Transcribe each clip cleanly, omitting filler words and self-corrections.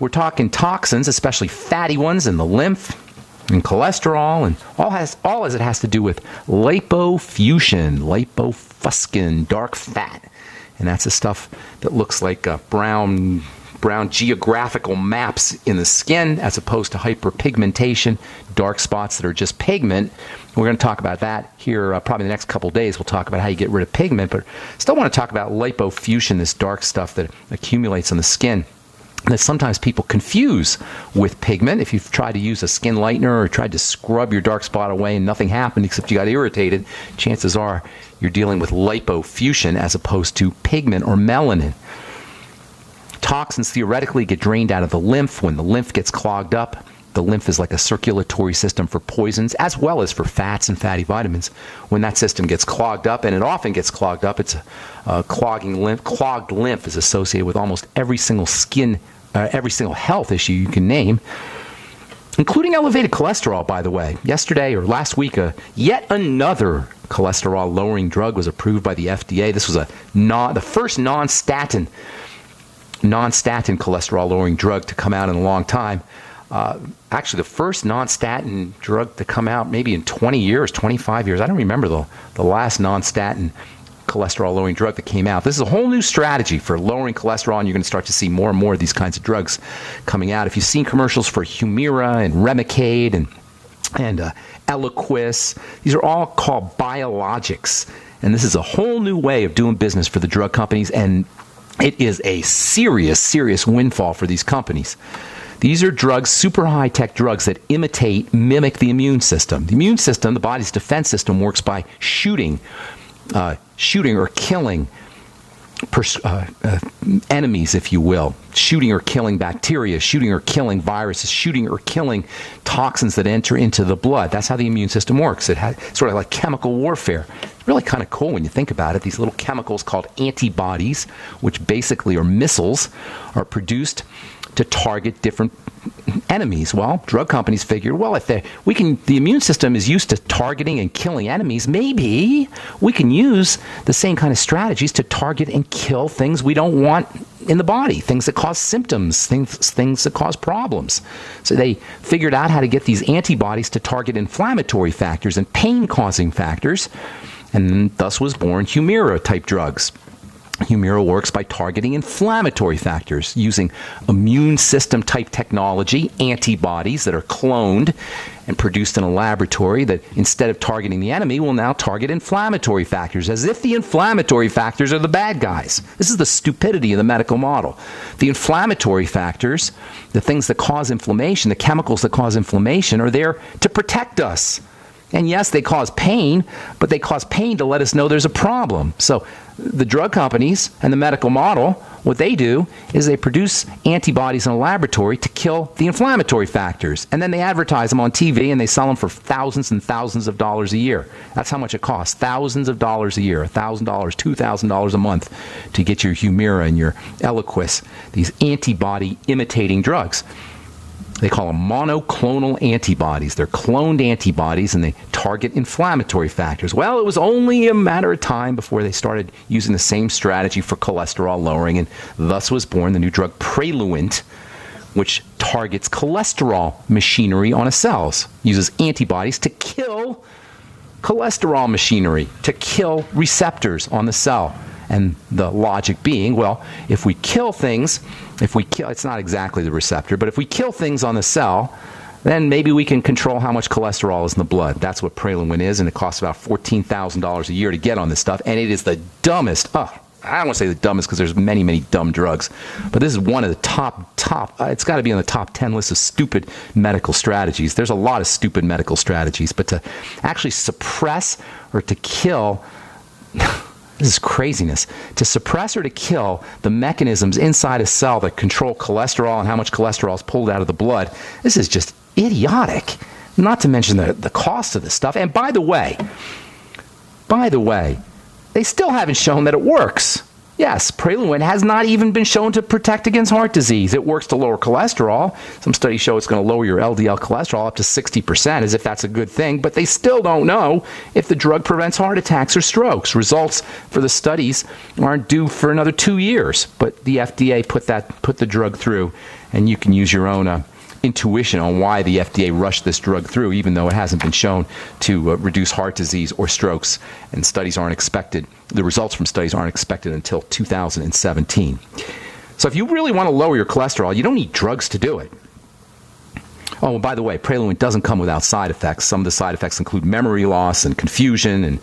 we're talking toxins, especially fatty ones in the lymph and cholesterol, and all as it has to do with lipofuscin, dark fat. And that's the stuff that looks like brown geographical maps in the skin, as opposed to hyperpigmentation, dark spots that are just pigment. We're going to talk about that here probably the next couple of days. We'll talk about how you get rid of pigment, but still want to talk about lipofuscin, this dark stuff that accumulates on the skin that sometimes people confuse with pigment. If you've tried to use a skin lightener or tried to scrub your dark spot away and nothing happened except you got irritated, chances are you're dealing with lipofuscin as opposed to pigment or melanin. Toxins theoretically get drained out of the lymph when the lymph gets clogged up. The lymph is like a circulatory system for poisons as well as for fats and fatty vitamins. When that system gets clogged up, and it often gets clogged up, it's a clogging lymph. Clogged lymph is associated with almost every single health issue you can name, including elevated cholesterol, by the way. Yesterday or last week, yet another cholesterol-lowering drug was approved by the FDA. This was the first non-statin cholesterol-lowering drug to come out in a long time. Actually, the first non-statin drug to come out maybe in 20 years, 25 years. I don't remember the last non-statin cholesterol-lowering drug that came out. This is a whole new strategy for lowering cholesterol, and you're going to start to see more and more of these kinds of drugs coming out. If you've seen commercials for Humira and Remicade and Eliquis, these are all called biologics. And this is a whole new way of doing business for the drug companies, and it is a serious, serious windfall for these companies. These are drugs, super high-tech drugs that mimic the immune system. The immune system, the body's defense system, works by shooting or killing enemies, if you will, shooting or killing bacteria, shooting or killing viruses, shooting or killing toxins that enter into the blood. That's how the immune system works. It has sort of like chemical warfare. It's really kind of cool when you think about it. These little chemicals called antibodies, which basically are missiles, are produced to target different enemies. Well, drug companies figure, well, if the immune system is used to targeting and killing enemies, maybe we can use the same kind of strategies to target and kill things we don't want in the body, things that cause symptoms, things that cause problems. So they figured out how to get these antibodies to target inflammatory factors and pain-causing factors, and thus was born Humira-type drugs. Humira works by targeting inflammatory factors using immune system type technology, antibodies that are cloned and produced in a laboratory that instead of targeting the enemy will now target inflammatory factors, as if the inflammatory factors are the bad guys. This is the stupidity of the medical model. The inflammatory factors, the things that cause inflammation, the chemicals that cause inflammation, are there to protect us. And yes, they cause pain, but they cause pain to let us know there's a problem. So the drug companies and the medical model, what they do is they produce antibodies in a laboratory to kill the inflammatory factors. And then they advertise them on TV and they sell them for thousands and thousands of dollars a year. That's how much it costs. Thousands of dollars a year, $1,000, $2,000 a month to get your Humira and your Eliquis, these antibody imitating drugs. They call them monoclonal antibodies. They're cloned antibodies, and they target inflammatory factors. Well, it was only a matter of time before they started using the same strategy for cholesterol lowering, and thus was born the new drug Praluent, which targets cholesterol machinery on a cells, uses antibodies to kill cholesterol machinery, to kill receptors on the cell. And the logic being, well, if we kill things, it's not exactly the receptor, but if we kill things on the cell, then maybe we can control how much cholesterol is in the blood. That's what Praluent is, and it costs about $14,000 a year to get on this stuff, and it is the dumbest, I don't want to say the dumbest because there's many, many dumb drugs, but this is one of the top, it's got to be on the top 10 list of stupid medical strategies. There's a lot of stupid medical strategies, but to actually suppress or to kill... This is craziness. To suppress or to kill the mechanisms inside a cell that control cholesterol and how much cholesterol is pulled out of the blood, this is just idiotic. Not to mention the cost of this stuff. And by the way, they still haven't shown that it works. Yes, Praluent has not even been shown to protect against heart disease. It works to lower cholesterol. Some studies show it's going to lower your LDL cholesterol up to 60%, as if that's a good thing, but they still don't know if the drug prevents heart attacks or strokes. Results for the studies aren't due for another 2 years, but the FDA put the drug through, and you can use your own intuition on why the FDA rushed this drug through, even though it hasn't been shown to reduce heart disease or strokes, and studies aren't expected. The results from studies aren't expected until 2017. So if you really want to lower your cholesterol, you don't need drugs to do it. Oh, and by the way, Praluent doesn't come without side effects. Some of the side effects include memory loss and confusion and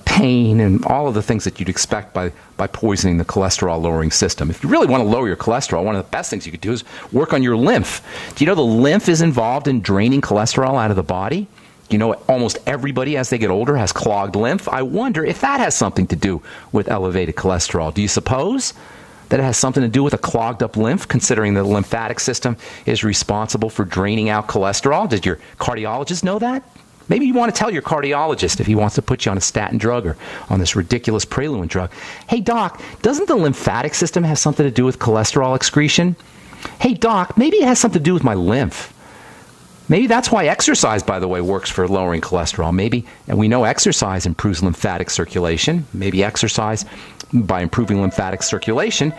pain and all of the things that you'd expect by poisoning the cholesterol-lowering system. If you really want to lower your cholesterol, one of the best things you could do is work on your lymph. Do you know the lymph is involved in draining cholesterol out of the body? You know, almost everybody as they get older has clogged lymph. I wonder if that has something to do with elevated cholesterol. Do you suppose that it has something to do with a clogged up lymph, considering the lymphatic system is responsible for draining out cholesterol? Did your cardiologist know that? Maybe you want to tell your cardiologist if he wants to put you on a statin drug or on this ridiculous Praluent drug. Hey, doc, doesn't the lymphatic system have something to do with cholesterol excretion? Hey, doc, maybe it has something to do with my lymph. Maybe that's why exercise, by the way, works for lowering cholesterol. Maybe, and we know exercise improves lymphatic circulation. Maybe exercise, by improving lymphatic circulation,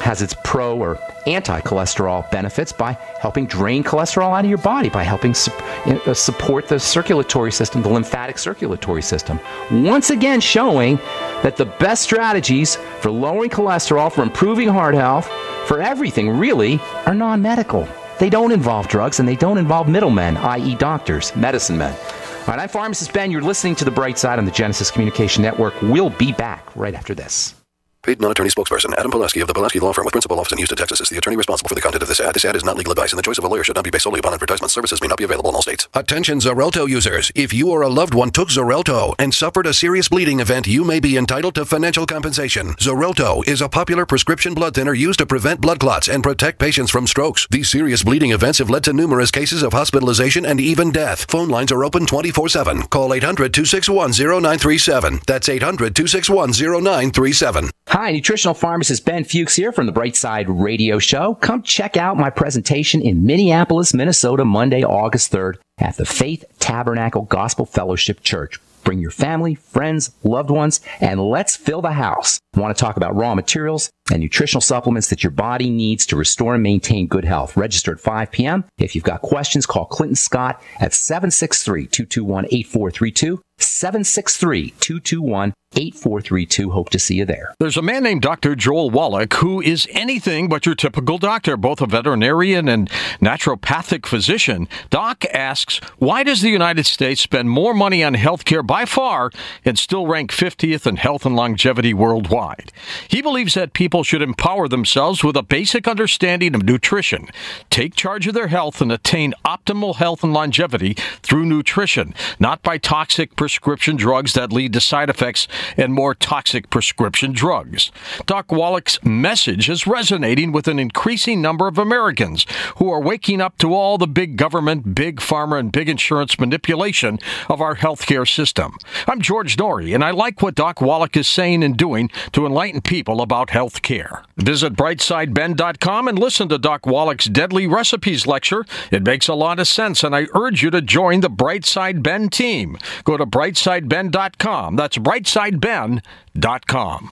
has its pro or anti-cholesterol benefits by helping drain cholesterol out of your body, by helping support the circulatory system, the lymphatic circulatory system. Once again showing that the best strategies for lowering cholesterol, for improving heart health, for everything really, are non-medical. They don't involve drugs, and they don't involve middlemen, i.e. doctors, medicine men. All right, I'm Pharmacist Ben. You're listening to The Bright Side on the Genesis Communication Network. We'll be back right after this. Paid non-attorney spokesperson Adam Pulaski of the Pulaski Law Firm with principal office in Houston, Texas is the attorney responsible for the content of this ad. This ad is not legal advice, and the choice of a lawyer should not be based solely upon advertisement. Services may not be available in all states. Attention Xarelto users. If you or a loved one took Xarelto and suffered a serious bleeding event, you may be entitled to financial compensation. Xarelto is a popular prescription blood thinner used to prevent blood clots and protect patients from strokes. These serious bleeding events have led to numerous cases of hospitalization and even death. Phone lines are open 24/7. Call 800-261-0937. That's 800-261-0937. Hi, nutritional pharmacist Ben Fuchs here from the Bright Side Radio Show. Come check out my presentation in Minneapolis, Minnesota, Monday, August 3rd at the Faith Tabernacle Gospel Fellowship Church. Bring your family, friends, loved ones, and let's fill the house. I want to talk about raw materials and nutritional supplements that your body needs to restore and maintain good health. Register at 5 p.m. If you've got questions, call Clinton Scott at 763-221-8432. 763-221-8432. Hope to see you there. There's a man named Dr. Joel Wallach who is anything but your typical doctor, both a veterinarian and naturopathic physician. Doc asks, why does the United States spend more money on healthcare by far and still rank 50th in health and longevity worldwide? He believes that people should empower themselves with a basic understanding of nutrition, take charge of their health, and attain optimal health and longevity through nutrition, not by toxic prescription drugs that lead to side effects and more toxic prescription drugs. Doc Wallach's message is resonating with an increasing number of Americans who are waking up to all the big government, big pharma, and big insurance manipulation of our healthcare system. I'm George Norrie, and I like what Doc Wallach is saying and doing to enlighten people about health care. Visit brightsideben.com and listen to Doc Wallach's Deadly Recipes lecture. It makes a lot of sense, and I urge you to join the Brightside Ben team. Go to brightsideben.com. That's brightsideben.com.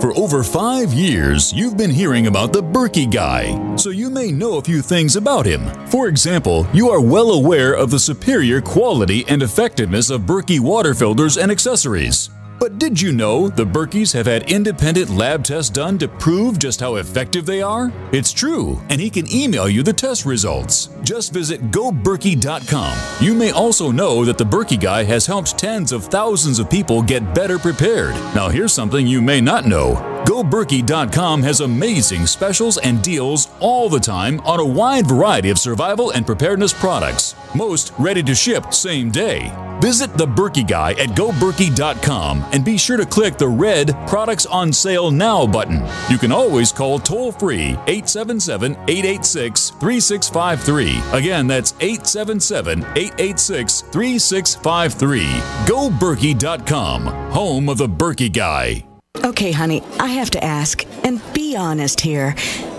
For over 5 years, you've been hearing about the Berkey guy, so you may know a few things about him. For example, you are well aware of the superior quality and effectiveness of Berkey water filters and accessories. But did you know the Berkeys have had independent lab tests done to prove just how effective they are? It's true, and he can email you the test results. Just visit goberkey.com. You may also know that the Berkey guy has helped tens of thousands of people get better prepared. Now here's something you may not know. GoBerkey.com has amazing specials and deals all the time on a wide variety of survival and preparedness products, most ready to ship same day. Visit the Berkey Guy at GoBerkey.com and be sure to click the red Products on Sale Now button. You can always call toll-free 877-886-3653. Again, that's 877-886-3653. GoBerkey.com, home of the Berkey Guy. Okay, honey, I have to ask, and be honest here.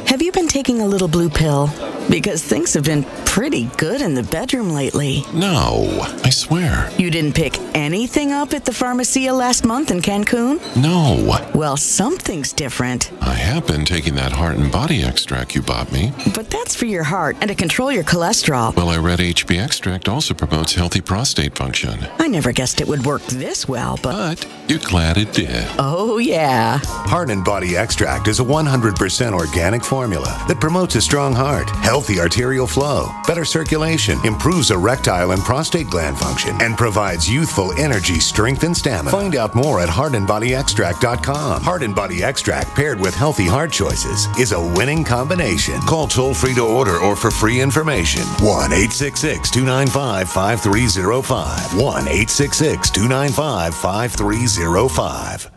Have you been taking a little blue pill? Because things have been pretty good in the bedroom lately. No, I swear. You didn't pick anything up at the Pharmacia last month in Cancun? No. Well, something's different. I have been taking that heart and body extract you bought me. But that's for your heart and to control your cholesterol. Well, I read HB extract also promotes healthy prostate function. I never guessed it would work this well, But you're glad it did. Oh, yeah. Heart and Body Extract is a 100% organic formula that promotes a strong heart, healthy arterial flow, better circulation, improves erectile and prostate gland function, and provides youthful energy, strength, and stamina. Find out more at heartandbodyextract.com. Heart and Body Extract paired with healthy heart choices is a winning combination. Call toll-free to order or for free information. 1-866-295-5305. 1-866-295-5305.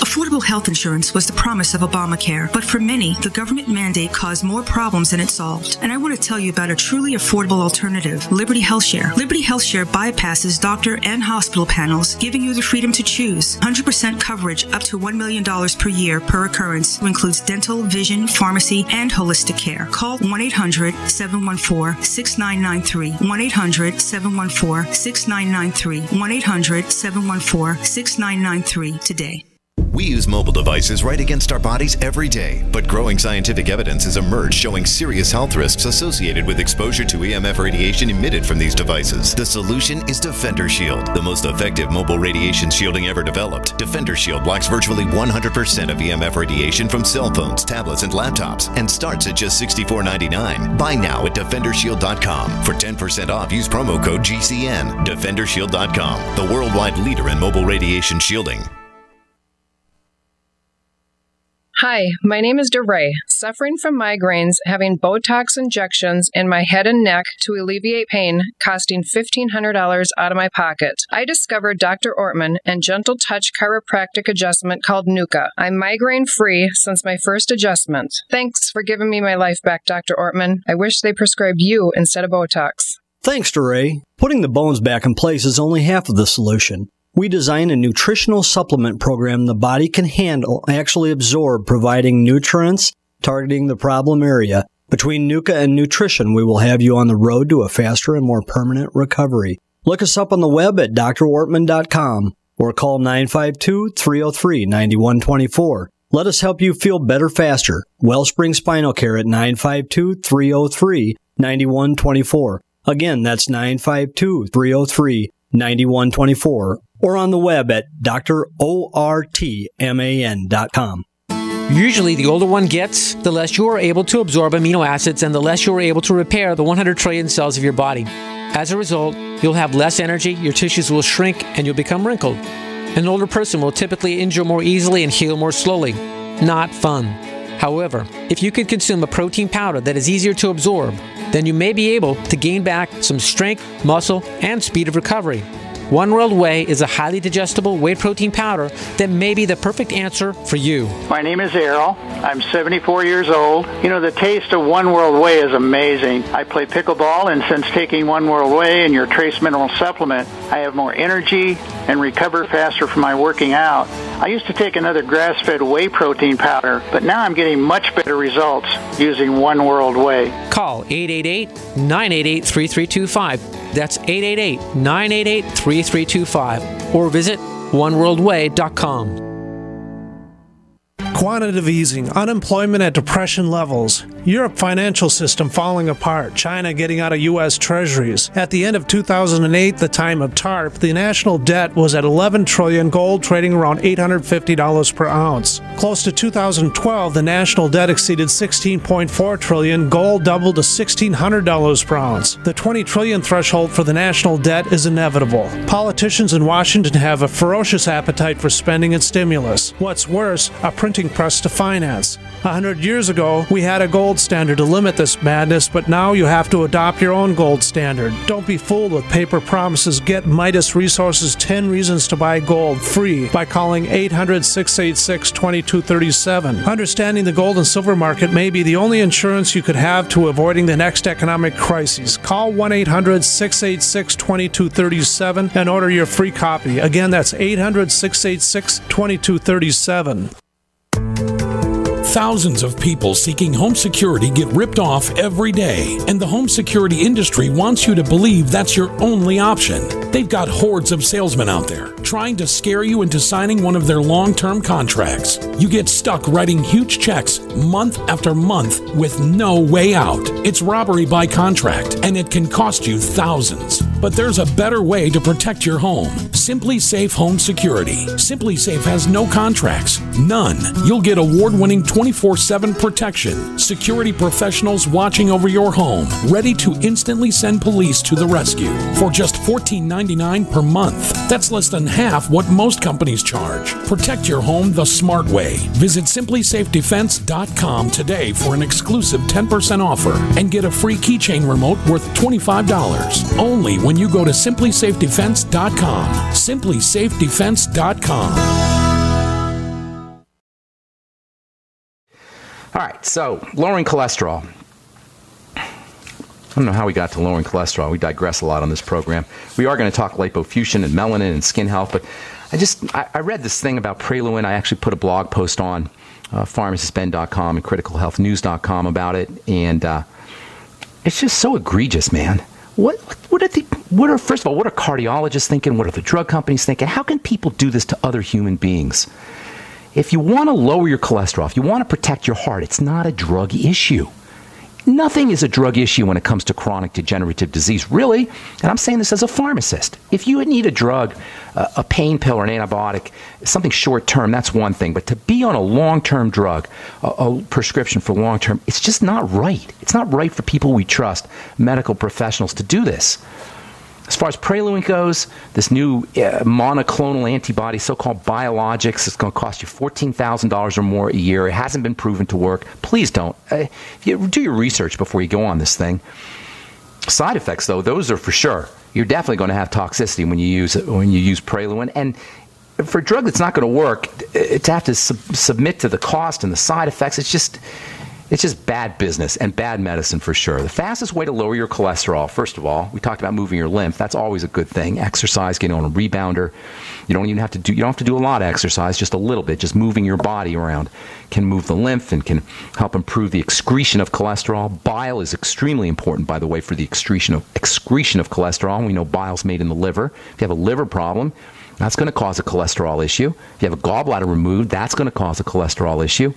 Affordable health insurance was the promise of Obamacare, but for many, the government mandate caused more problems than it solved. And I want to tell you about a truly affordable alternative, Liberty HealthShare. Liberty HealthShare bypasses doctor and hospital panels, giving you the freedom to choose 100% coverage up to $1 million per year per occurrence, who includes dental, vision, pharmacy, and holistic care. Call 1-800-714-6993. 1-800-714-6993. 1-800-714-6993 today. We use mobile devices right against our bodies every day, but growing scientific evidence has emerged showing serious health risks associated with exposure to EMF radiation emitted from these devices. The solution is Defender Shield, the most effective mobile radiation shielding ever developed. Defender Shield blocks virtually 100% of EMF radiation from cell phones, tablets, and laptops, and starts at just $64.99. Buy now at DefenderShield.com. For 10% off, use promo code GCN. DefenderShield.com, the worldwide leader in mobile radiation shielding. Hi, my name is DeRay, suffering from migraines, having Botox injections in my head and neck to alleviate pain, costing $1,500 out of my pocket. I discovered Dr. Ortman and Gentle Touch chiropractic adjustment called Nuka. I'm migraine-free since my first adjustment. Thanks for giving me my life back, Dr. Ortman. I wish they prescribed you instead of Botox. Thanks, DeRay. Putting the bones back in place is only half of the solution. We design a nutritional supplement program the body can handle, actually absorb, providing nutrients, targeting the problem area. Between Nuka and nutrition, we will have you on the road to a faster and more permanent recovery. Look us up on the web at drortman.com or call 952-303-9124. Let us help you feel better faster. Wellspring Spinal Care at 952-303-9124. Again, that's 952-303-9124. Or on the web at drortman.com. Usually, the older one gets, the less you are able to absorb amino acids and the less you are able to repair the 100 trillion cells of your body. As a result, you'll have less energy, your tissues will shrink, and you'll become wrinkled. An older person will typically injure more easily and heal more slowly. Not fun. However, if you can consume a protein powder that is easier to absorb, then you may be able to gain back some strength, muscle, and speed of recovery. One World Whey is a highly digestible whey protein powder that may be the perfect answer for you. My name is Errol. I'm 74 years old. You know, the taste of One World Whey is amazing. I play pickleball, and since taking One World Whey and your trace mineral supplement, I have more energy and recover faster from my working out. I used to take another grass-fed whey protein powder, but now I'm getting much better results using One World Whey. Call 888-988-3325. That's 888-988-3325. Or visit oneworldway.com. Quantitative easing, unemployment at depression levels, Europe financial system falling apart, China getting out of U.S. treasuries. At the end of 2008, the time of TARP, the national debt was at $11 trillion, gold trading around $850 per ounce. Close to 2012, the national debt exceeded $16.4 trillion, gold doubled to $1,600 per ounce. The $20 trillion threshold for the national debt is inevitable. Politicians in Washington have a ferocious appetite for spending and stimulus. What's worse, a printing press to finance. 100 years ago, we had a gold standard to limit this madness, but now you have to adopt your own gold standard. Don't be fooled with paper promises. Get Midas Resources 10 Reasons to Buy Gold free by calling 800-686-2237. Understanding the gold and silver market may be the only insurance you could have to avoiding the next economic crisis. Call 1-800-686-2237 and order your free copy. Again, that's 800-686-2237. Thousands of people seeking home security get ripped off every day, and the home security industry wants you to believe that's your only option. They've got hordes of salesmen out there trying to scare you into signing one of their long-term contracts. You get stuck writing huge checks month after month with no way out. It's robbery by contract, and it can cost you thousands. But there's a better way to protect your home. Simply Safe Home Security. Simply Safe has no contracts. None. You'll get award-winning 24/7 protection. Security professionals watching over your home, ready to instantly send police to the rescue for just $14.99 per month. That's less than half what most companies charge. Protect your home the smart way. Visit simplysafedefense.com today for an exclusive 10% offer and get a free keychain remote worth $25. Only when you go to simplysafedefense.com. simplysafedefense.com. All right, so lowering cholesterol. I don't know how we got to lowering cholesterol. We digress a lot on this program. We are going to talk lipofuscin and melanin and skin health, but I read this thing about Praluent. I actually put a blog post on pharmacistben.com and criticalhealthnews.com about it, and it's just so egregious, man. First of all, what are cardiologists thinking? What are the drug companies thinking? How can people do this to other human beings? If you want to lower your cholesterol, if you want to protect your heart, it's not a drug issue. Nothing is a drug issue when it comes to chronic degenerative disease, really. And I'm saying this as a pharmacist. If you need a drug, a pain pill or an antibiotic, something short-term, that's one thing. But to be on a long-term drug, a prescription for long-term, it's just not right. It's not right for people we trust, medical professionals, to do this. As far as Praluent goes, this new monoclonal antibody, so-called biologics, it's going to cost you $14,000 or more a year. It hasn't been proven to work. Please don't. Do your research before you go on this thing. Side effects, though, those are for sure. You're definitely going to have toxicity when you use Praluent. And for a drug that's not going to work, to have to submit to the cost and the side effects, it's just bad business and bad medicine for sure. The fastest way to lower your cholesterol, first of all, we talked about moving your lymph. That's always a good thing. Exercise, getting on a rebounder. You don't have to do a lot of exercise, just a little bit. Just moving your body around can move the lymph and can help improve the excretion of cholesterol. Bile is extremely important, by the way, for the excretion of cholesterol. We know bile's made in the liver. If you have a liver problem, that's going to cause a cholesterol issue. If you have a gallbladder removed, that's going to cause a cholesterol issue.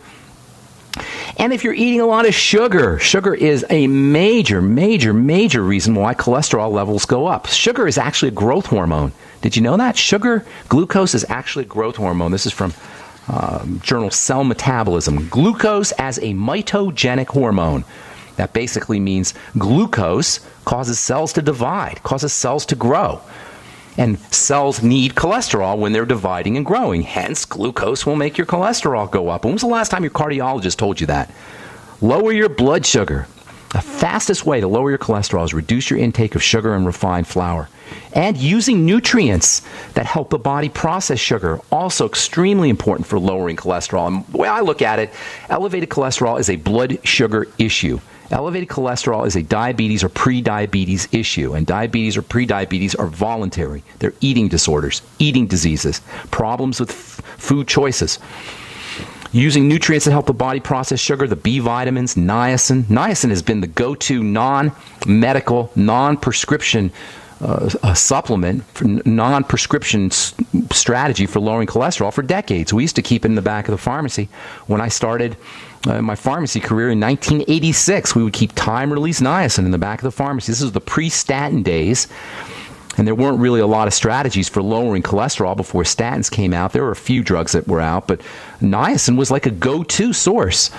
And if you're eating a lot of sugar, sugar is a major reason why cholesterol levels go up. Sugar is actually a growth hormone. Did you know that? Glucose is actually a growth hormone. This is from journal Cell Metabolism. Glucose as a mitogenic hormone. That basically means glucose causes cells to divide, causes cells to grow. And cells need cholesterol when they're dividing and growing. Hence, glucose will make your cholesterol go up. When was the last time your cardiologist told you that? Lower your blood sugar. The fastest way to lower your cholesterol is reduce your intake of sugar and refined flour. And using nutrients that help the body process sugar, also extremely important for lowering cholesterol. And the way I look at it, elevated cholesterol is a blood sugar issue. Elevated cholesterol is a diabetes or pre-diabetes issue, and diabetes or pre-diabetes are voluntary. They're eating disorders, eating diseases, problems with food choices. Using nutrients that help the body process sugar, the B vitamins, niacin. Niacin has been the go-to non-medical, non-prescription supplement, non-prescription strategy for lowering cholesterol for decades. We used to keep it in the back of the pharmacy. When I started my pharmacy career in 1986, we would keep time-release niacin in the back of the pharmacy. This was the pre-statin days, and there weren't really a lot of strategies for lowering cholesterol before statins came out. There were a few drugs that were out, but niacin was like a go-to source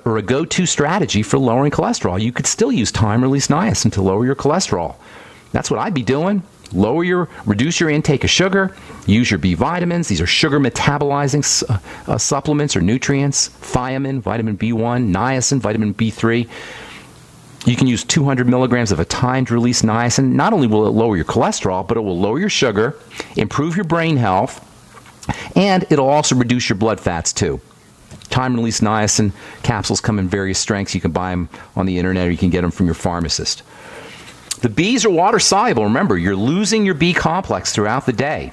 or a go-to strategy for lowering cholesterol. You could still use time-release niacin to lower your cholesterol. That's what I'd be doing. Reduce your intake of sugar. Use your B vitamins. These are sugar metabolizing supplements or nutrients. Thiamine, vitamin B1, niacin, vitamin B3. You can use 200 milligrams of a timed release niacin. Not only will it lower your cholesterol, but it will lower your sugar, improve your brain health, and it'll also reduce your blood fats too. Time release niacin capsules come in various strengths. You can buy them on the internet or you can get them from your pharmacist. The Bs are water soluble. Remember, you're losing your B complex throughout the day.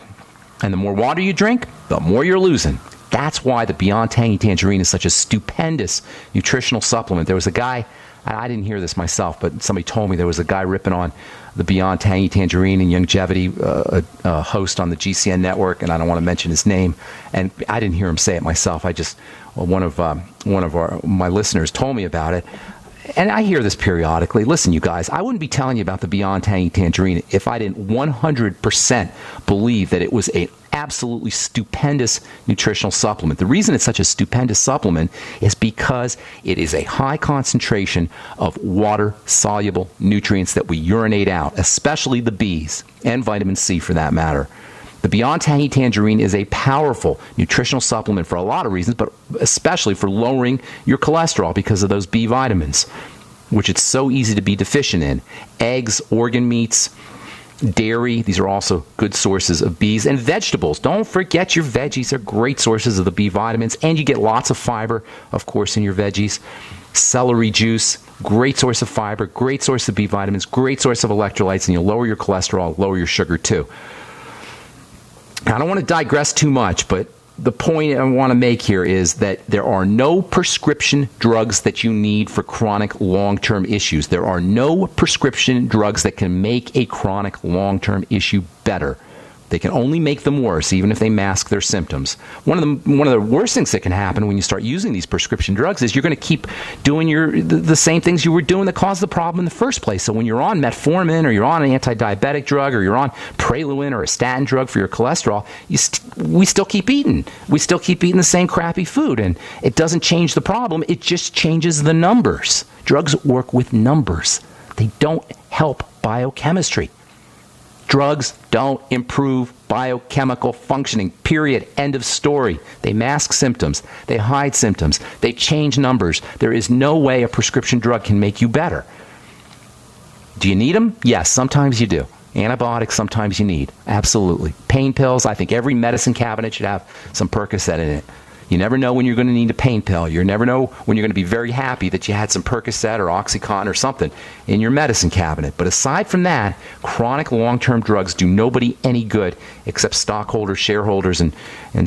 And the more water you drink, the more you're losing. That's why the Beyond Tangy Tangerine is such a stupendous nutritional supplement. There was a guy, I didn't hear this myself, but somebody told me there was a guy ripping on the Beyond Tangy Tangerine and Longevity, a host on the GCN network, and I don't want to mention his name. And I didn't hear him say it myself. One of my listeners told me about it. And I hear this periodically. Listen, you guys, I wouldn't be telling you about the Beyond Tangy Tangerine if I didn't 100% believe that it was an absolutely stupendous nutritional supplement. The reason it's such a stupendous supplement is because it is a high concentration of water-soluble nutrients that we urinate out, especially the Bs and vitamin C for that matter. The Beyond Tangy Tangerine is a powerful nutritional supplement for a lot of reasons, but especially for lowering your cholesterol because of those B vitamins, which it's so easy to be deficient in. Eggs, organ meats, dairy, these are also good sources of Bs, and vegetables. Don't forget your veggies. They're great sources of the B vitamins, and you get lots of fiber, of course, in your veggies. Celery juice, great source of fiber, great source of B vitamins, great source of electrolytes, and you'll lower your cholesterol, lower your sugar too. I don't want to digress too much, but the point I want to make here is that there are no prescription drugs that you need for chronic long-term issues. There are no prescription drugs that can make a chronic long-term issue better. They can only make them worse, even if they mask their symptoms. One of the worst things that can happen when you start using these prescription drugs is you're going to keep doing the same things you were doing that caused the problem in the first place. So when you're on metformin or you're on an anti-diabetic drug or you're on Praluent or a statin drug for your cholesterol, we still keep eating. We still keep eating the same crappy food, and it doesn't change the problem. It just changes the numbers. Drugs work with numbers. They don't help biochemistry. Drugs don't improve biochemical functioning, period. End of story. They mask symptoms. They hide symptoms. They change numbers. There is no way a prescription drug can make you better. Do you need them? Yes, sometimes you do. Antibiotics, sometimes you need. Absolutely. Pain pills, I think every medicine cabinet should have some Percocet in it. You never know when you're going to need a pain pill. You never know when you're going to be very happy that you had some Percocet or Oxycontin or something in your medicine cabinet. But aside from that, chronic long-term drugs do nobody any good except stockholders, shareholders, and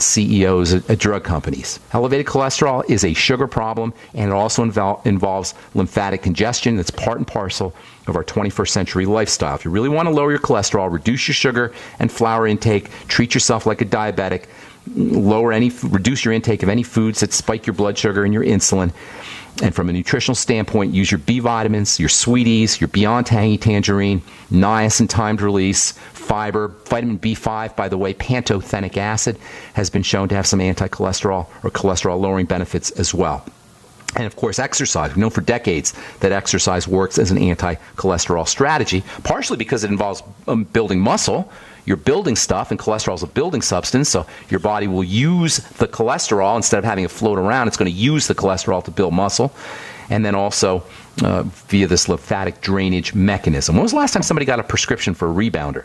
CEOs at drug companies. Elevated cholesterol is a sugar problem, and it also involves lymphatic congestion. That's part and parcel of our 21st century lifestyle. If you really want to lower your cholesterol, reduce your sugar and flour intake, treat yourself like a diabetic, reduce your intake of any foods that spike your blood sugar and your insulin. And from a nutritional standpoint, use your B vitamins, your Sweeties, your Beyond Tangy Tangerine, niacin timed release, fiber, vitamin B5, by the way, pantothenic acid has been shown to have some anti-cholesterol or cholesterol-lowering benefits as well. And of course, exercise. We've known for decades that exercise works as an anti-cholesterol strategy, partially because it involves building muscle. You're building stuff, and cholesterol is a building substance, so your body will use the cholesterol. Instead of having it float around, it's going to use the cholesterol to build muscle. And then also via this lymphatic drainage mechanism. When was the last time somebody got a prescription for a rebounder?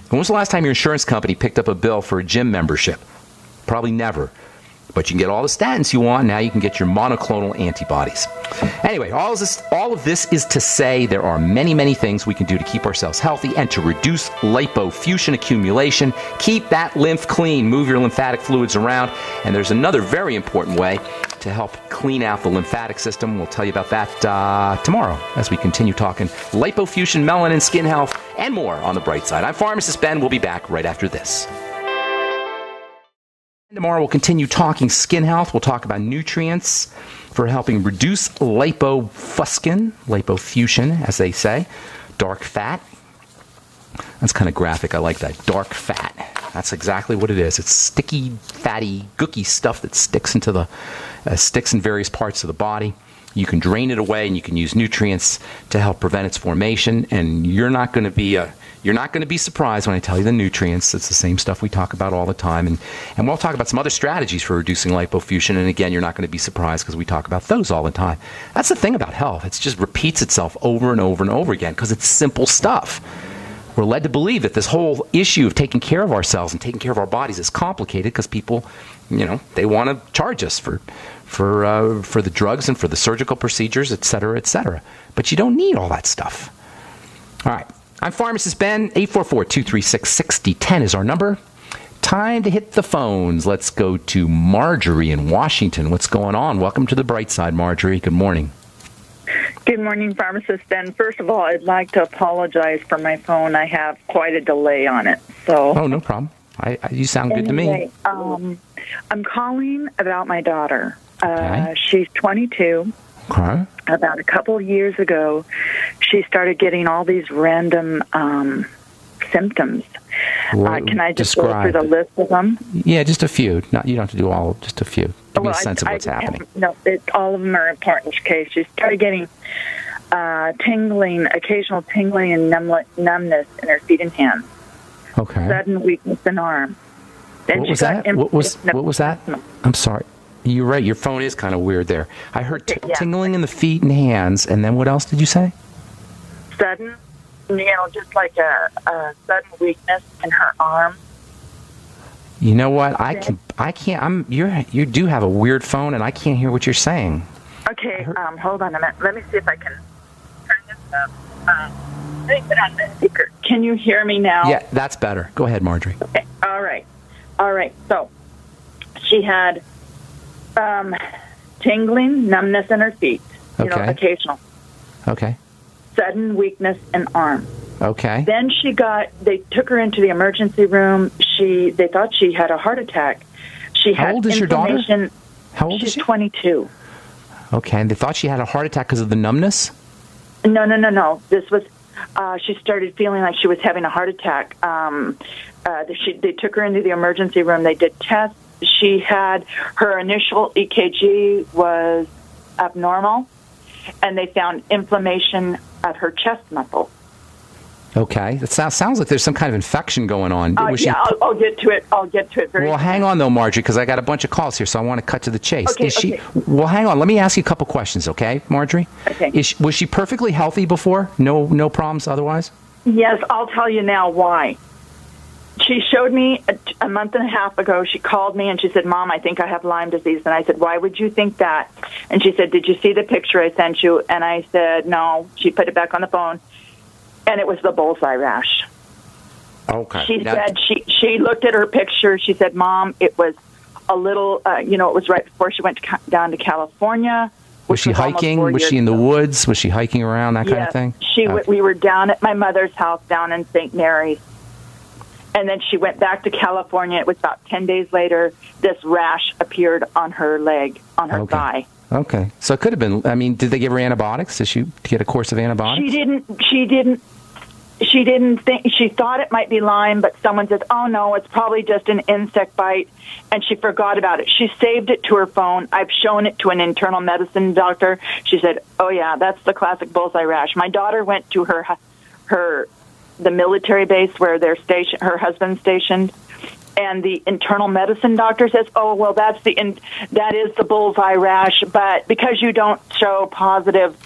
When was the last time your insurance company picked up a bill for a gym membership? Probably never. But you can get all the statins you want. Now you can get your monoclonal antibodies. Anyway, all of this is to say there are many, many things we can do to keep ourselves healthy and to reduce lipofuscin accumulation. Keep that lymph clean. Move your lymphatic fluids around. And there's another very important way to help clean out the lymphatic system. We'll tell you about that tomorrow as we continue talking lipofuscin, melanin, skin health, and more on the bright side. I'm Pharmacist Ben. We'll be back right after this. Tomorrow we'll continue talking skin health. We'll talk about nutrients for helping reduce lipofuscin, as they say, dark fat. That's kind of graphic. I like that. Dark fat. That's exactly what it is. It's sticky, fatty, gooky stuff that sticks in various parts of the body. You can drain it away, and you can use nutrients to help prevent its formation. And you're not going to be You're not going to be surprised when I tell you the nutrients. It's the same stuff we talk about all the time. And we'll talk about some other strategies for reducing lipofuscin. And again, you're not going to be surprised because we talk about those all the time. That's the thing about health. It just repeats itself over and over and over again because it's simple stuff. We're led to believe that this whole issue of taking care of ourselves and taking care of our bodies is complicated because people, they want to charge us for the drugs and for the surgical procedures, et cetera, et cetera. But you don't need all that stuff. All right. I'm Pharmacist Ben. 844-236-6010 is our number. Time to hit the phones. Let's go to Margery in Washington. What's going on? Welcome to the bright side, Margery. Good morning. Good morning, Pharmacist Ben. First of all, I'd like to apologize for my phone. I have quite a delay on it. Oh, no problem. You sound good to me. I'm calling about my daughter. Okay. She's 22. Okay. About a couple of years ago, she started getting all these random symptoms. Can I just go through the list of them? Yeah, just a few. You don't have to do all, just a few. Give me a sense of what's happening. No, all of them are important. Okay, she started getting tingling, occasional tingling and numbness in her feet and hands. Okay. Sudden weakness in arm. Then what was that? What was that? I'm sorry. You're right. Your phone is kind of weird there. I heard tingling in the feet and hands, and then what else did you say? Sudden, just like a sudden weakness in her arm. You know what? I can't. You do have a weird phone, and I can't hear what you're saying. Okay. Hold on a minute. Let me see if I can turn this up. Let me put on the speaker. Can you hear me now? Yeah, that's better. Go ahead, Margery. Okay. All right. So she had tingling, numbness in her feet. Occasional. Okay. Sudden weakness in arm. Okay. Then they took her into the emergency room. They thought she had a heart attack. How old is your daughter? How old is she? She's 22. Okay, and they thought she had a heart attack because of the numbness? No. This was, she started feeling like she was having a heart attack. They took her into the emergency room. They did tests. She had, her initial EKG was abnormal, and they found inflammation at her chest muscle. Okay. It sounds like there's some kind of infection going on. I'll get to it. I'll get to it very soon. Hang on, though, Margery, because I got a bunch of calls here, so I want to cut to the chase. Okay. Well, hang on. Let me ask you a couple questions, okay, Margery? Okay. Was she perfectly healthy before? No problems otherwise? Yes, I'll tell you now why. She showed me a month and a half ago. She called me and she said, "Mom, I think I have Lyme disease." And I said, "Why would you think that?" And she said, "Did you see the picture I sent you?" And I said, "No." She put it back on the phone, and it was the bullseye rash. Okay. She said she looked at her picture. She said, "Mom, it was a little, it was right before she went down to California." Was she hiking? Was she in the woods? Was she hiking around, that kind of thing? We were down at my mother's house down in St. Mary's. And then she went back to California. It was about 10 days later. This rash appeared on her leg, on her thigh. Okay. So it could have been, did they give her antibiotics? Did she get a course of antibiotics? She didn't think, she thought it might be Lyme, but someone said, "Oh no, it's probably just an insect bite." And she forgot about it. She saved it to her phone. I've shown it to an internal medicine doctor. She said, "Oh yeah, that's the classic bullseye rash." My daughter went to the military base where her husband's stationed, and the internal medicine doctor says, "Oh, well, that is the bullseye rash, but because you don't show positive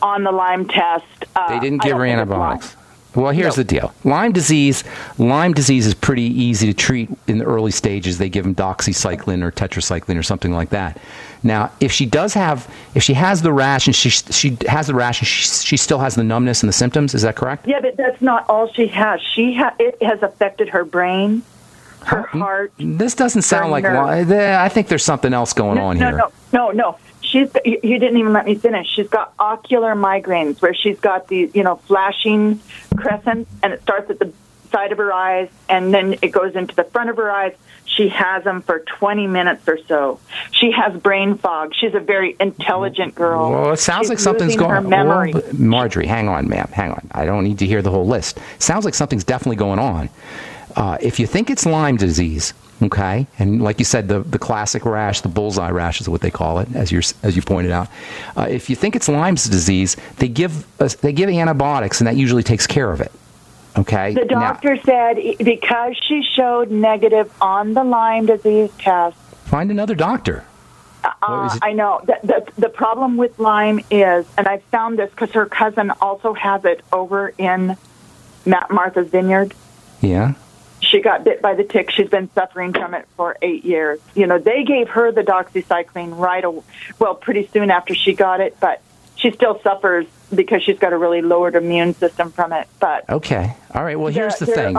on the Lyme test, they didn't give her antibiotics." Well, here's the deal. Lyme disease is pretty easy to treat in the early stages. They give them doxycycline or tetracycline or something like that. Now, if she has the rash and she still has the numbness and the symptoms, is that correct? Yeah, but that's not all she has. It has affected her brain, her heart. This doesn't sound like Lyme. I think there's something else going on here. No. You didn't even let me finish. She's got ocular migraines where she's got these, flashing crescents, and it starts at the side of her eyes, and then it goes into the front of her eyes. She has them for 20 minutes or so. She has brain fog. She's a very intelligent girl. Well, it sounds like something's going on. Well, Margery, hang on, ma'am. Hang on. I don't need to hear the whole list. Sounds like something's definitely going on. If you think it's Lyme disease, okay, and like you said, the classic rash, the bullseye rash is what they call it, as you pointed out. If you think it's Lyme's disease, they give antibiotics, and that usually takes care of it. Okay. The doctor said because she showed negative on the Lyme disease test. Find another doctor. I know. The problem with Lyme is, and I found this because her cousin also has it over in Martha's Vineyard. Yeah. She got bit by the tick. She's been suffering from it for 8 years. You know, they gave her the doxycycline pretty soon after she got it, but she still suffers because she's got a really lowered immune system from it. But okay, all right. Well, here's the thing: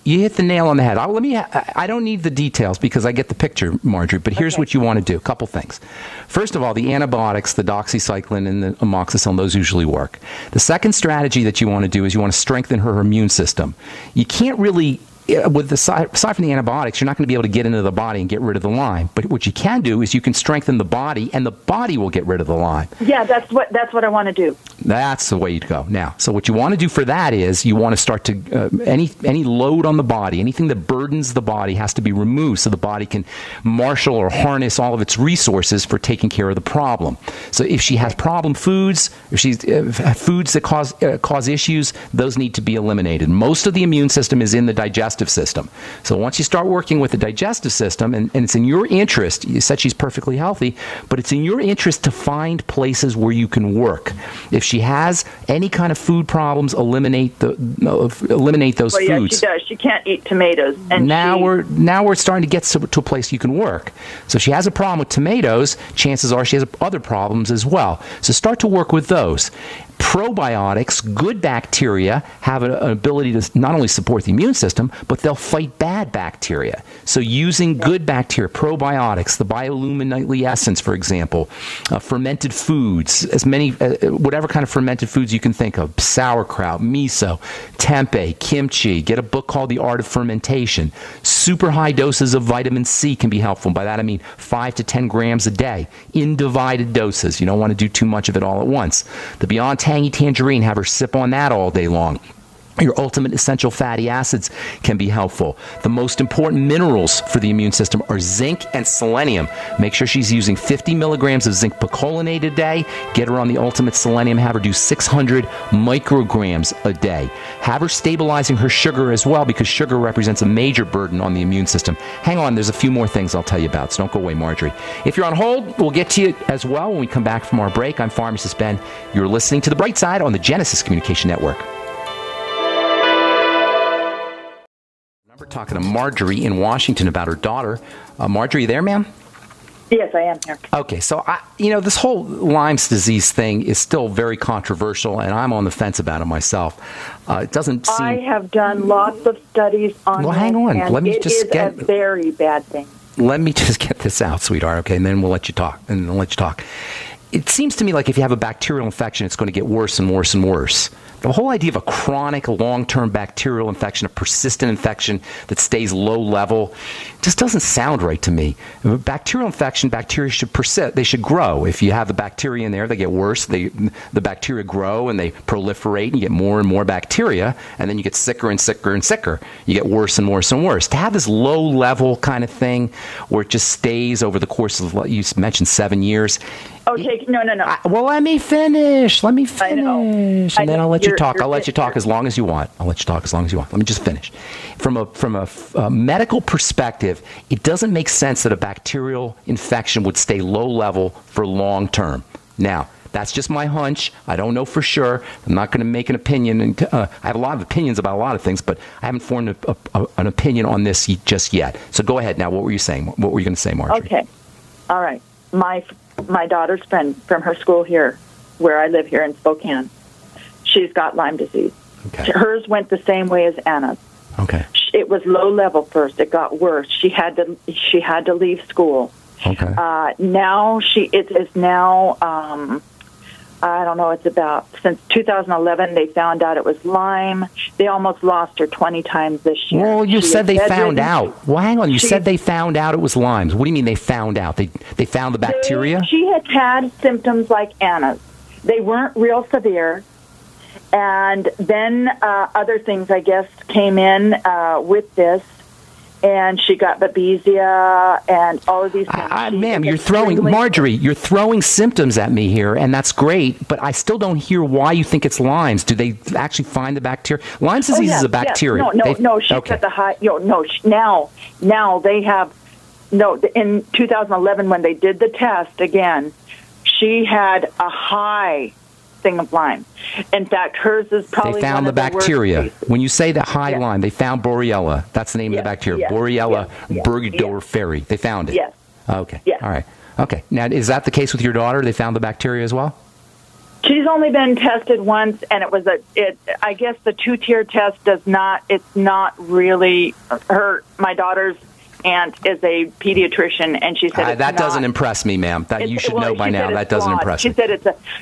you hit the nail on the head. I don't need the details because I get the picture, Margery. But here's what you want to do: a couple things. First of all, the antibiotics, the doxycycline and the amoxicillin, those usually work. The second strategy that you want to do is you want to strengthen her immune system. You can't really. Aside from the antibiotics, you're not going to be able to get into the body and get rid of the Lyme. But what you can do is you can strengthen the body, and the body will get rid of the Lyme. Yeah, that's what I want to do. That's the way to go. Now, so what you want to do for that is you want to start to any load on the body, anything that burdens the body has to be removed, so the body can marshal or harness all of its resources for taking care of the problem. So if she has problem foods, if she's foods that cause issues, those need to be eliminated. Most of the immune system is in the digestive system. So once you start working with the digestive system, and it's in your interest, you said she's perfectly healthy, but it's in your interest to find places where you can work. If she has any kind of food problems, eliminate those foods. Yeah, she does. She can't eat tomatoes. And now we're starting to get to a place you can work. So if she has a problem with tomatoes, chances are she has other problems as well. So start to work with those. Probiotics, good bacteria, have an ability to not only support the immune system, but they'll fight bad bacteria. So using good bacteria, probiotics, the biolumin nightly essence, for example, fermented foods, whatever kind of fermented foods you can think of, sauerkraut, miso, tempeh, kimchi. Get a book called The Art of Fermentation. Super high doses of vitamin C can be helpful. By that I mean 5 to 10 grams a day in divided doses. You don't want to do too much of it all at once. The Beyond Tangy Tangerine, have her sip on that all day long. Your ultimate essential fatty acids can be helpful. The most important minerals for the immune system are zinc and selenium. Make sure she's using 50 milligrams of zinc picolinate a day. Get her on the ultimate selenium. Have her do 600 micrograms a day. Have her stabilizing her sugar as well, because sugar represents a major burden on the immune system. Hang on, there's a few more things I'll tell you about, so don't go away, Margery. If you're on hold, we'll get to you as well when we come back from our break. I'm Pharmacist Ben. You're listening to The Bright Side on the Genesis Communication Network. We're talking to Margery in Washington about her daughter. Margery, you there, ma'am? Yes, I am here. Okay, so this whole Lyme's disease thing is still very controversial, and I'm on the fence about it myself. It doesn't seem. I have done lots of studies on. Well, hang on. And Let me it just is a very bad thing. Let me just get this out, sweetheart. Okay, and then we'll let you talk. It seems to me like if you have a bacterial infection, it's going to get worse and worse and worse. The whole idea of a chronic, long-term bacterial infection, a persistent infection that stays low level, just doesn't sound right to me. If a bacterial infection, bacteria should persist. They should grow. If you have the bacteria in there, they get worse. The bacteria grow and they proliferate, and you get more and more bacteria, and then you get sicker and sicker and sicker. You get worse and worse and worse. To have this low-level kind of thing where it just stays over the course of, you mentioned 7 years. Okay, no. Well, let me finish. I know. And then I'll let you talk. I'll let you talk as long as you want. Let me just finish. From a medical perspective, it doesn't make sense that a bacterial infection would stay low level for long term. Now, that's just my hunch. I don't know for sure. I'm not going to make an opinion. I have a lot of opinions about a lot of things, but I haven't formed an opinion on this just yet. So go ahead now. What were you saying? What were you going to say, Margery? Okay. All right. My daughter's friend from her school here, where I live here in Spokane, she's got Lyme disease. Okay. Hers went the same way as Anna's. Okay. It was low level first. It got worse. She had to leave school. Okay. Now it is now. I don't know. It's about since 2011 they found out it was Lyme. They almost lost her 20 times this year. Well, you said they found out. Well, hang on. You said they found out it was Lyme's. What do you mean they found out? They found the bacteria? She had symptoms like Anna's. They weren't real severe. And then other things, I guess, came in with this. and she got babesia and all of these things. Ma'am, you're throwing, Margery, you're throwing symptoms at me here, and that's great, but I still don't hear why you think it's Lyme's. Do they actually find the bacteria? Lyme's disease is a bacteria. Yes. No, she's got the high, now they have, in 2011 when they did the test again, she had a high thing of Lyme. In fact, hers is probably they found one the of the bacteria. worst cases. When you say the high Lyme, they found Borrelia. That's the name of the bacteria. Borrelia burgdorferi. They found it. Yes. Okay. All right. Okay. Now, is that the case with your daughter? They found the bacteria as well? She's only been tested once, and it was I guess the 2-tier test it's not really my daughter's aunt is a pediatrician, and she said that doesn't impress me, ma'am. You should know by now that doesn't impress me.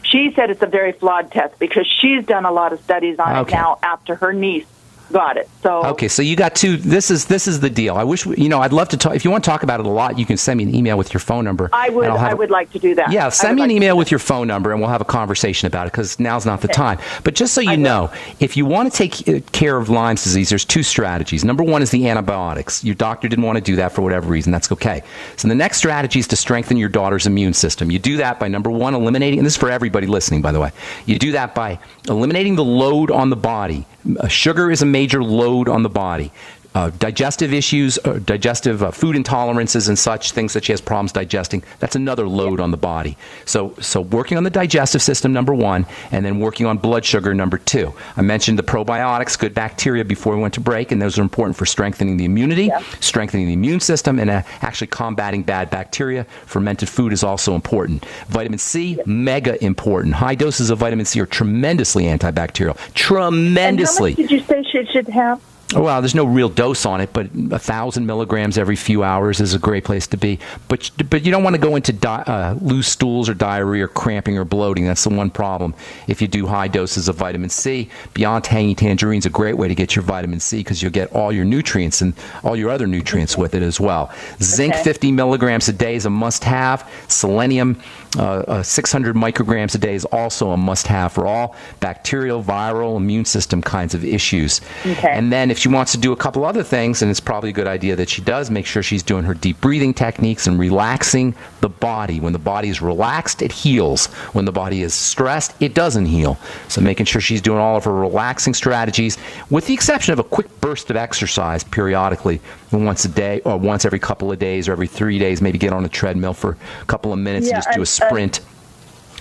She said it's a very flawed test because she's done a lot of studies on it now after her niece got it. So you got two. This is the deal. I wish I'd love to talk. If you want to talk about it a lot, you can send me an email with your phone number. I would like to do that. Yeah, send me an email with your phone number, and we'll have a conversation about it because now's not the time. But just so you know, if you want to take care of Lyme's disease, there's two strategies. Number one is the antibiotics. Your doctor didn't want to do that for whatever reason. That's okay. So the next strategy is to strengthen your daughter's immune system. You do that by, number one, eliminating, and this is for everybody listening, by the way. You do that by eliminating the load on the body. Sugar is a major load on the body. Digestive issues, digestive food intolerances and such, things that she has problems digesting, that's another load on the body. So working on the digestive system, number one, and then working on blood sugar, number two. I mentioned the probiotics, good bacteria, before we went to break, and those are important for strengthening the immunity, strengthening the immune system, and actually combating bad bacteria. Fermented food is also important. Vitamin C, mega important. High doses of vitamin C are tremendously antibacterial. Tremendously. And how much did you say she should have? Well, there's no real dose on it, but 1,000 milligrams every few hours is a great place to be. But you don't want to go into loose stools or diarrhea or cramping or bloating. That's the one problem. If you do high doses of vitamin C, Beyond Tangy Tangerine is a great way to get your vitamin C because you'll get all your nutrients and all your other nutrients with it as well. Zinc, 50 milligrams a day is a must-have. Selenium, 600 micrograms a day is also a must-have for all bacterial, viral, immune system kinds of issues. And then if she wants to do a couple other things, and it's probably a good idea that she does, make sure she's doing her deep breathing techniques and relaxing the body. When the body is relaxed, it heals. When the body is stressed, it doesn't heal. So making sure she's doing all of her relaxing strategies, with the exception of a quick burst of exercise periodically, once a day, or once every couple of days, or every 3 days, maybe get on a treadmill for a couple of minutes and just do a sprint.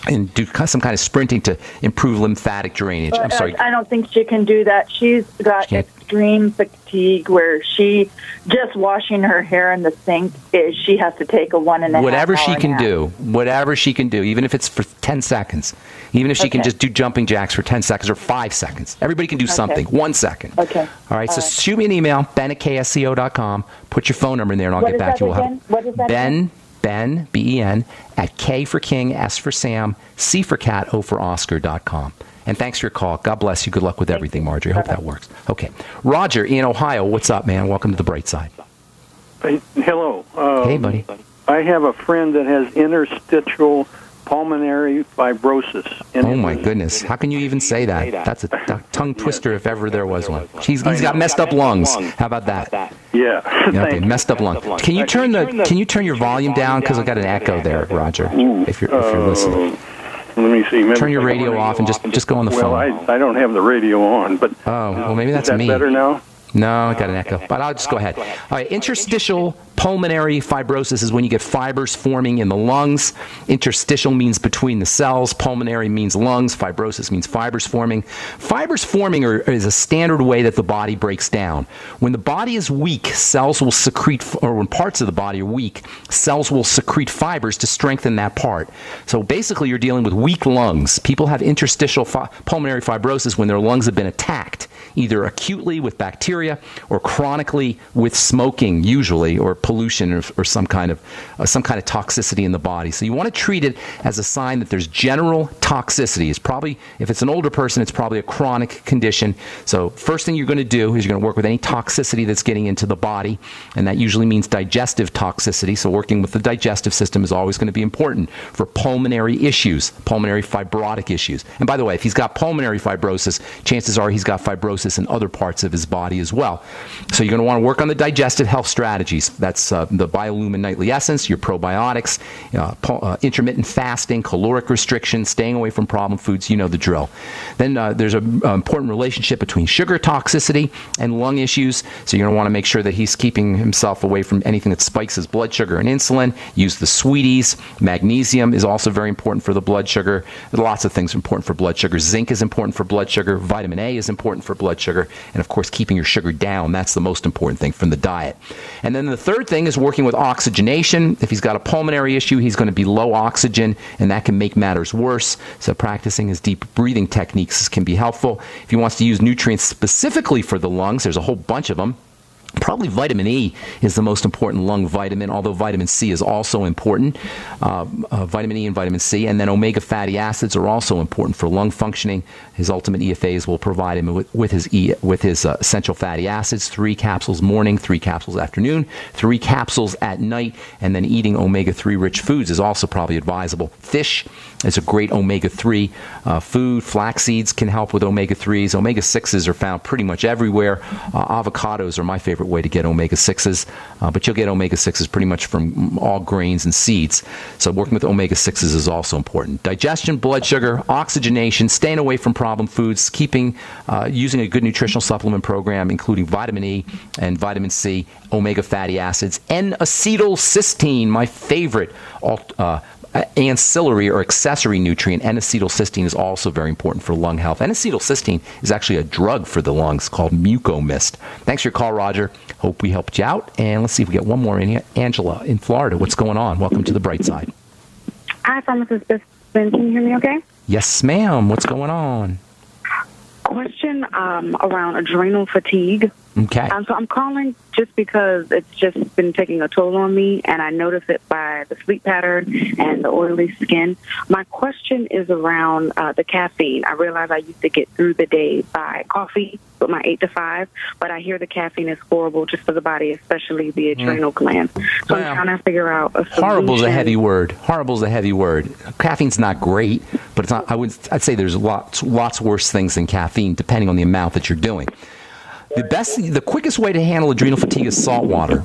And do some kind of sprinting to improve lymphatic drainage. I'm sorry. I don't think she can do that. She's got extreme fatigue where she, just washing her hair in the sink, she has to take a 1.5 hour whatever she can nap. do, whatever she can do, even if it's for 10 seconds, even if she can just do jumping jacks for 10 seconds or 5 seconds. Everybody can do something. 1 second. Okay. All right, so shoot me an email, ben@ksco.com. Put your phone number in there, and I'll get back to you. What is that again? Ben, B-E-N, at K for King, S for Sam, C for Cat, O for Oscar.com. And thanks for your call. God bless you. Good luck with everything, Margery. I hope that works. Okay. Roger in Ohio, what's up, man? Welcome to the bright side. Hello. Hey, buddy. I have a friend that has interstitial pulmonary fibrosis. Oh, my goodness. How can you even say that? That's a tongue twister if ever there was one. He's got messed up lungs. How about that? Yeah. Okay, messed up lungs. Can you turn your volume down? Because I got an echo there, Roger, if you're listening. Let me see. Turn your radio off and just go on the phone. Well, I don't have the radio on, but... Oh, well, maybe that's me. Is that better now? No, I got an echo, but I'll just go ahead. All right, interstitial pulmonary fibrosis is when you get fibers forming in the lungs. Interstitial means between the cells. Pulmonary means lungs. Fibrosis means fibers forming. Fibers forming is a standard way that the body breaks down. When the body is weak, cells will secrete, or when parts of the body are weak, cells will secrete fibers to strengthen that part. So basically, you're dealing with weak lungs. People have interstitial pulmonary fibrosis when their lungs have been attacked, either acutely with bacteria or chronically with smoking, usually, or pollution or some kind of toxicity in the body. So you want to treat it as a sign that there's general toxicity. It's probably, if it's an older person, it's probably a chronic condition. So first thing you're going to do is you're going to work with any toxicity that's getting into the body, and that usually means digestive toxicity. So working with the digestive system is always going to be important for pulmonary issues, pulmonary fibrotic issues. And by the way, if he's got pulmonary fibrosis, chances are he's got fibrosis fibrosis in other parts of his body as well. So you're going to want to work on the digestive health strategies. That's the Biolumin Nightly Essence, your probiotics, intermittent fasting, caloric restriction, staying away from problem foods. You know the drill. Then there's an important relationship between sugar toxicity and lung issues. So you're going to want to make sure that he's keeping himself away from anything that spikes his blood sugar and insulin. Use the sweeties. Magnesium is also very important for the blood sugar. Lots of things are important for blood sugar. Zinc is important for blood sugar. Vitamin A is important for blood sugar. And of course, keeping your sugar down. That's the most important thing from the diet. And then the third thing is working with oxygenation. If he's got a pulmonary issue, he's going to be low oxygen, and that can make matters worse. So practicing his deep breathing techniques can be helpful. If he wants to use nutrients specifically for the lungs, there's a whole bunch of them. Probably vitamin E is the most important lung vitamin, although vitamin C is also important. Vitamin E and vitamin C, and then omega fatty acids are also important for lung functioning. His ultimate EFAs will provide him with his essential fatty acids. 3 capsules morning, 3 capsules afternoon, 3 capsules at night, and then eating omega-3 rich foods is also probably advisable. Fish is a great omega-3 food. Flax seeds can help with omega-3s. Omega-6s are found pretty much everywhere. Avocados are my favorite way to get omega-6s, but you'll get omega-6s pretty much from all grains and seeds. So working with omega-6s is also important. Digestion, blood sugar, oxygenation, staying away from problem foods, using a good nutritional supplement program, including vitamin E and vitamin C, omega fatty acids, N-acetylcysteine, my favorite ancillary or accessory nutrient. N-acetylcysteine is also very important for lung health. N-acetylcysteine is actually a drug for the lungs called Mucomist. Thanks for your call, Roger. Hope we helped you out. And let's see if we get one more in here. Angela in Florida, what's going on? Welcome to the bright side. Hi, Pharmacist. Can you hear me okay? Yes, ma'am. What's going on? Question around adrenal fatigue. Okay. So I'm calling just because it's just been taking a toll on me, and I notice it by the sleep pattern and the oily skin. My question is around the caffeine. I realize I used to get through the day by coffee with my 8 to 5, but I hear the caffeine is horrible just for the body, especially the adrenal glands. So I'm trying to figure out a solution. Horrible is a heavy word. Horrible is a heavy word. Caffeine's not great, but it's not. I'd say there's lots worse things than caffeine, depending on the amount that you're doing. The quickest way to handle adrenal fatigue is salt water.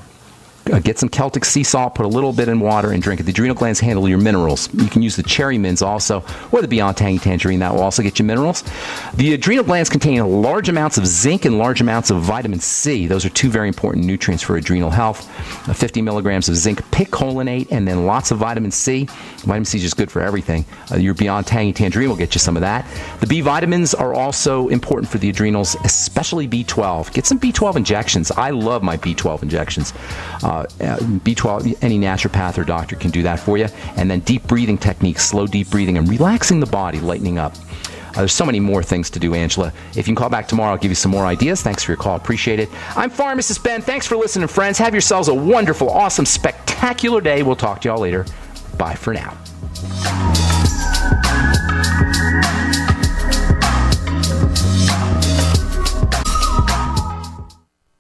Get some Celtic sea salt, put a little bit in water, and drink it. The adrenal glands handle your minerals. You can use the cherry mints also, or the Beyond Tangy Tangerine. That will also get you minerals. The adrenal glands contain large amounts of zinc and large amounts of vitamin C. Those are 2 very important nutrients for adrenal health. 50 milligrams of zinc picolinate, and then lots of vitamin C. Vitamin C is just good for everything. Your Beyond Tangy Tangerine will get you some of that. The B vitamins are also important for the adrenals, especially B12. Get some B12 injections. I love my B12 injections. B12, any naturopath or doctor can do that for you. And then deep breathing techniques, slow deep breathing, and relaxing the body, lightening up. There's so many more things to do, Angela. If you can call back tomorrow, I'll give you some more ideas. Thanks for your call. Appreciate it. I'm Pharmacist Ben. Thanks for listening, friends. Have yourselves a wonderful, awesome, spectacular day. We'll talk to y'all later. Bye for now.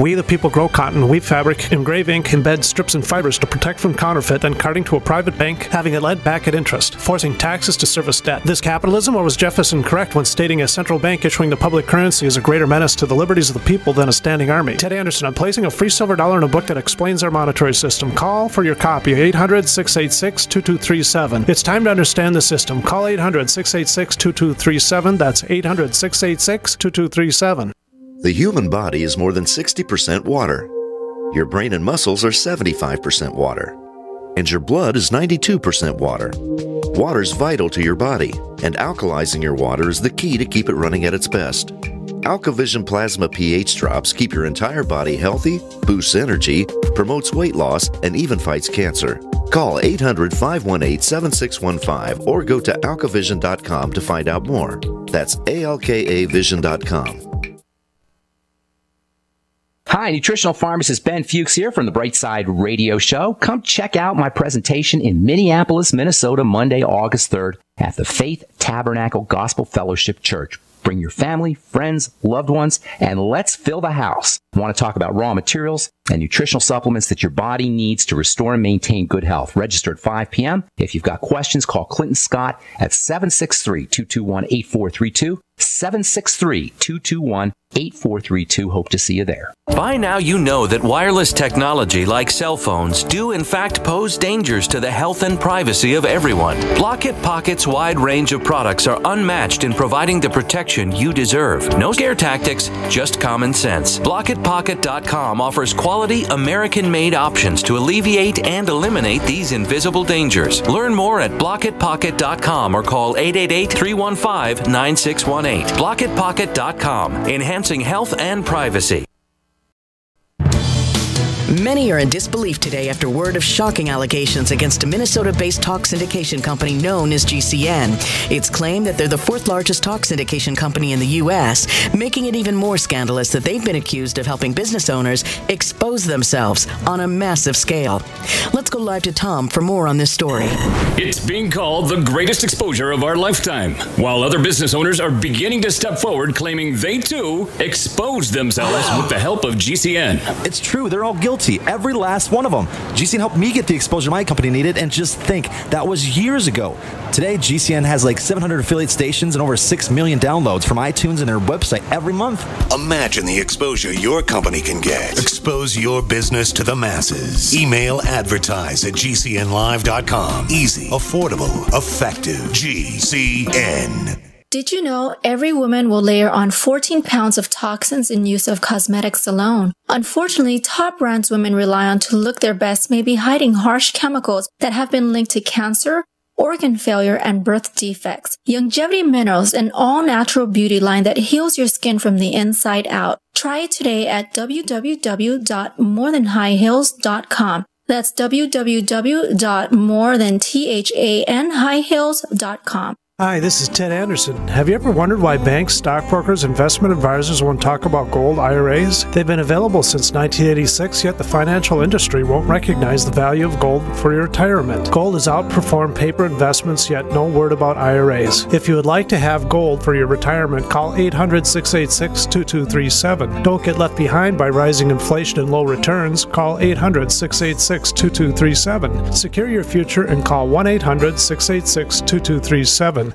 We, the people, grow cotton, weave fabric, engrave ink, embed strips and fibers to protect from counterfeit, then carting to a private bank, having it lent back at interest, forcing taxes to service debt. This capitalism, or was Jefferson correct when stating a central bank issuing the public currency is a greater menace to the liberties of the people than a standing army? Ted Anderson, I'm placing a free silver dollar in a book that explains our monetary system. Call for your copy, 800-686-2237. It's time to understand the system. Call 800-686-2237. That's 800-686-2237. The human body is more than 60% water. Your brain and muscles are 75% water. And your blood is 92% water. Water's vital to your body, and alkalizing your water is the key to keep it running at its best. AlkaVision Plasma pH drops keep your entire body healthy, boosts energy, promotes weight loss, and even fights cancer. Call 800-518-7615 or go to alkavision.com to find out more. That's alkavision.com. Hi, nutritional pharmacist Ben Fuchs here from the Bright Side Radio Show. Come check out my presentation in Minneapolis, Minnesota, Monday, August 3rd at the Faith Tabernacle Gospel Fellowship Church. Bring your family, friends, loved ones, and let's fill the house. I want to talk about raw materials and nutritional supplements that your body needs to restore and maintain good health. Register at 5 p.m. If you've got questions, call Clinton Scott at 763-221-8432, 763-221-8432. 8432. Hope to see you there. By now you know that wireless technology like cell phones do in fact pose dangers to the health and privacy of everyone. Block-It Pocket's wide range of products are unmatched in providing the protection you deserve. No scare tactics, just common sense. BlockItPocket.com offers quality American-made options to alleviate and eliminate these invisible dangers. Learn more at BlockItPocket.com or call 888-315-9618. BlockItPocket.com. Enhancing health and privacy. Many are in disbelief today after word of shocking allegations against a Minnesota-based talk syndication company known as GCN. It's claimed that they're the fourth largest talk syndication company in the U.S., making it even more scandalous that they've been accused of helping business owners expose themselves on a massive scale. Let's go live to Tom for more on this story. It's being called the greatest exposure of our lifetime, while other business owners are beginning to step forward claiming they too exposed themselves with the help of GCN. It's true, they're all guilty. Every last one of them. GCN helped me get the exposure my company needed, and just think, that was years ago. Today, GCN has like 700 affiliate stations and over 6 million downloads from iTunes and their website every month. Imagine the exposure your company can get. Expose your business to the masses. Email advertise@gcnlive.com. Easy, affordable, effective. GCN. Did you know every woman will layer on 14 pounds of toxins in use of cosmetics alone? Unfortunately, top brands women rely on to look their best may be hiding harsh chemicals that have been linked to cancer, organ failure, and birth defects. Longevity Minerals, an all-natural beauty line that heals your skin from the inside out. Try it today at www.morethanhighheels.com. That's www.morethanhighheels.com. Hi, this is Ted Anderson. Have you ever wondered why banks, stockbrokers, investment advisors won't talk about gold IRAs? They've been available since 1986, yet the financial industry won't recognize the value of gold for your retirement. Gold has outperformed paper investments, yet no word about IRAs. If you would like to have gold for your retirement, call 800-686-2237. Don't get left behind by rising inflation and low returns. Call 800-686-2237. Secure your future and call 1-800-686-2237.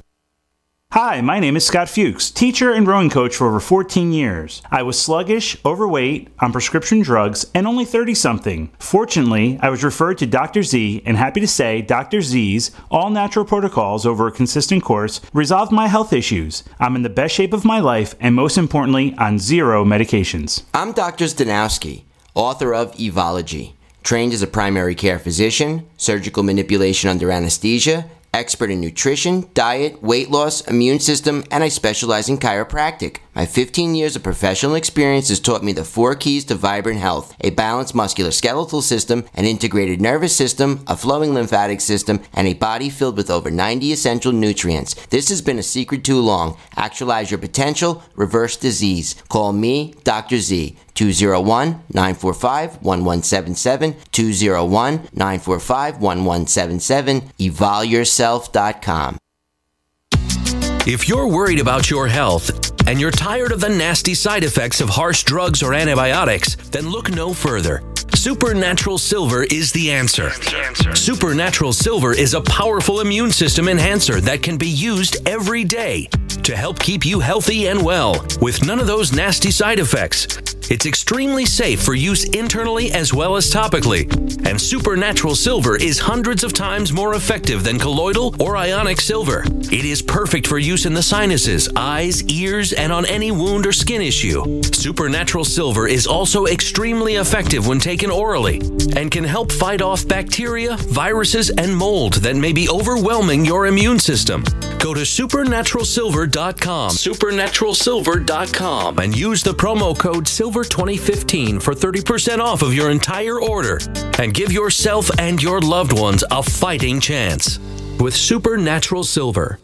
Hi, my name is Scott Fuchs, teacher and rowing coach for over 14 years. I was sluggish, overweight, on prescription drugs, and only 30-something. Fortunately, I was referred to Dr. Z, and happy to say Dr. Z's all-natural protocols over a consistent course resolved my health issues. I'm in the best shape of my life, and most importantly, on 0 medications. I'm Dr. Zdanowski, author of Evology, trained as a primary care physician, surgical manipulation under anesthesia, expert in nutrition, diet, weight loss, immune system, and I specialize in chiropractic. My 15 years of professional experience has taught me the 4 keys to vibrant health: a balanced musculoskeletal system, an integrated nervous system, a flowing lymphatic system, and a body filled with over 90 essential nutrients. This has been a secret too long. Actualize your potential, reverse disease. Call me, Dr. Z, 201-945-1177, 201-945-1177, evolyourself.com. If you're worried about your health and you're tired of the nasty side effects of harsh drugs or antibiotics, then look no further. Supernatural Silver is the answer. Supernatural Silver is a powerful immune system enhancer that can be used every day to help keep you healthy and well with none of those nasty side effects. It's extremely safe for use internally as well as topically. And Supernatural Silver is hundreds of times more effective than colloidal or ionic silver. It is perfect for use in the sinuses, eyes, ears, and on any wound or skin issue. Supernatural Silver is also extremely effective when taken orally and can help fight off bacteria, viruses, and mold that may be overwhelming your immune system. Go to supernaturalsilver.com, supernaturalsilver.com, and use the promo code SILVER2015 for 30% off of your entire order, and give yourself and your loved ones a fighting chance with Supernatural Silver.